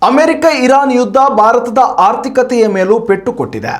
America Iran ಯುದ್ಧ ಭಾರತದ ಆರ್ಥಿಕತೆಯ ಮೇಲೂ ಪೆಟ್ಟು ಕೊಟ್ಟಿದೆ.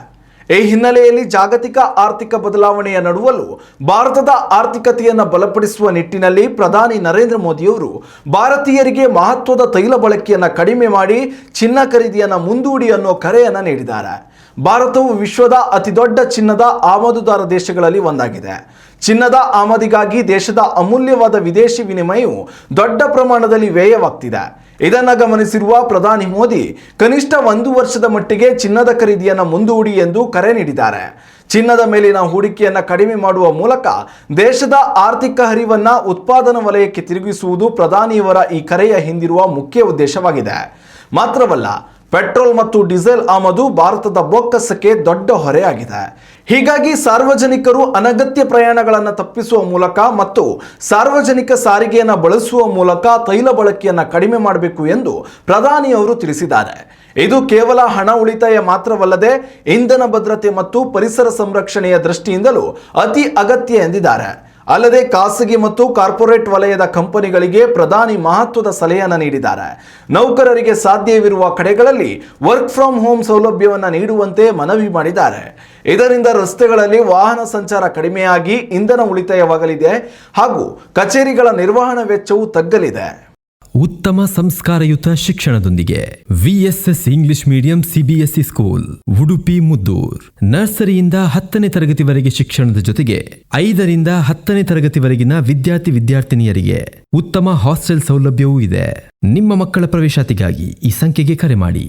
ಈ ಹಿನ್ನೆಲೆಯಲ್ಲಿ ಜಾಗತಿಕ ಆರ್ಥಿಕ ಬದಲಾವಣೆಯ ನಡುವಲ್ಲೂ ಭಾರತದ ಆರ್ಥಿಕತೆಯನ್ನು ಬಲಪಡಿಸುವ ನಿಟ್ಟಿನಲ್ಲಿ ಪ್ರಧಾನಿ ನರೇಂದ್ರ ಮೋದಿಯವರು ಭಾರತೀಯರಿಗೆ ಮಹತ್ವದ ತೈಲ ಬಳಕೆಯನ್ನು ಕಡಿಮೆ ಮಾಡಿ ಚಿನ್ನ ಖರೀದಿಯನ್ನು ಮುಂದೂಡಿ ಅನ್ನೋ ಕರೆಯನ್ನು ನೀಡಿದ್ದಾರೆ. ಭಾರತವು ವಿಶ್ವದ ಅತಿದೊಡ್ಡ ಚಿನ್ನದ ಆಮದುದಾರ ದೇಶಗಳಲ್ಲಿ ಒಂದಾಗಿದೆ. ಚಿನ್ನದ ಆಮದಿಗಾಗಿ ದೇಶದ ಅಮೂಲ್ಯವಾದ ವಿದೇಶಿ ವಿನಿಮಯವು ದೊಡ್ಡ ಪ್ರಮಾಣದಲ್ಲಿ ವ್ಯಯವಾಗ್ತಿದೆ. ಇದನ್ನು ಗಮನಿಸಿರುವ ಪ್ರಧಾನಿ ಮೋದಿ ಕನಿಷ್ಠ 1 ವರ್ಷದ ಮಟ್ಟಿಗೆ ಚಿನ್ನದ ಖರೀದಿಯನ್ನು ಮುಂದೂಡಿ ಎಂದು ಕರೆ ನೀಡಿದ್ದಾರೆ. ಚಿನ್ನದ ಮೇಲಿನ ಹೂಡಿಕೆಯನ್ನು ಕಡಿಮೆ ಮಾಡುವ ಮೂಲಕ ದೇಶದ ಆರ್ಥಿಕ ಹರಿವನ್ನು ಉತ್ಪಾದನಾ ವಲಯಕ್ಕೆ ತಿರುಗಿಸುವುದು ಪ್ರಧಾನಿಯವರ ಈ ಕರೆಯ ಹಿಂದಿರುವ ಮುಖ್ಯ ಉದ್ದೇಶವಾಗಿದೆ. ಮಾತ್ರವಲ್ಲ, ಪೆಟ್ರೋಲ್ ಮತ್ತು ಡೀಸೆಲ್ ಆಮದು ಭಾರತದ ಬೊಕ್ಕಸಕ್ಕೆ ದೊಡ್ಡ ಹೊರೆಯಾಗಿದೆ. ಹೀಗಾಗಿ ಸಾರ್ವಜನಿಕರು ಅನಗತ್ಯ ಪ್ರಯಾಣಗಳನ್ನು ತಪ್ಪಿಸುವ ಮೂಲಕ ಮತ್ತು ಸಾರ್ವಜನಿಕ ಸಾರಿಗೆಯನ್ನು ಬಳಸುವ ಮೂಲಕ ತೈಲ ಬಳಕೆಯನ್ನು ಕಡಿಮೆ ಮಾಡಬೇಕು ಎಂದು ಪ್ರಧಾನಿಯವರು ತಿಳಿಸಿದ್ದಾರೆ. ಇದು ಕೇವಲ ಹಣ ಉಳಿತಾಯ ಮಾತ್ರವಲ್ಲದೆ ಇಂಧನ ಭದ್ರತೆ ಮತ್ತು ಪರಿಸರ ಸಂರಕ್ಷಣೆಯ ದೃಷ್ಟಿಯಿಂದಲೂ ಅತಿ ಅಗತ್ಯ ಎಂದಿದ್ದಾರೆ. ಅಲ್ಲದೆ ಖಾಸಗಿ ಮತ್ತು ಕಾರ್ಪೊರೇಟ್ ವಲಯದ ಕಂಪನಿಗಳಿಗೆ ಪ್ರಧಾನಿ ಮಹತ್ವದ ಸಲಹೆಯನ್ನು ನೀಡಿದ್ದಾರೆ. ನೌಕರರಿಗೆ ಸಾಧ್ಯವಿರುವ ಕಡೆಗಳಲ್ಲಿ ವರ್ಕ್ ಫ್ರಮ್ ಹೋಮ್ ಸೌಲಭ್ಯವನ್ನು ನೀಡುವಂತೆ ಮನವಿ ಮಾಡಿದ್ದಾರೆ. ಇದರಿಂದ ರಸ್ತೆಗಳಲ್ಲಿ ವಾಹನ ಸಂಚಾರ ಕಡಿಮೆಯಾಗಿ ಇಂಧನ ಉಳಿತಾಯವಾಗಲಿದೆ ಹಾಗೂ ಕಚೇರಿಗಳ ನಿರ್ವಹಣಾ ವೆಚ್ಚವು ತಗ್ಗಲಿದೆ. ಉತ್ತಮ ಸಂಸ್ಕಾರಯುತ ಶಿಕ್ಷಣದೊಂದಿಗೆ VSS English medium CBSE school Udupi Muddur. ನರ್ಸರಿಯಿಂದ 10ನೇ ತರಗತಿವರೆಗೆ ಶಿಕ್ಷಣದ ಜೊತೆಗೆ 5ರಿಂದ 10ನೇ ತರಗತಿವರೆಗಿನ ವಿದ್ಯಾರ್ಥಿನಿಯರಿಗೆ ಉತ್ತಮ ಹಾಸ್ಟೆಲ್ ಸೌಲಭ್ಯವೂ ಇದೆ. ನಿಮ್ಮ ಮಕ್ಕಳ ಪ್ರವೇಶಾತಿಗಾಗಿ ಈ ಸಂಖ್ಯೆಗೆ ಕರೆ ಮಾಡಿ.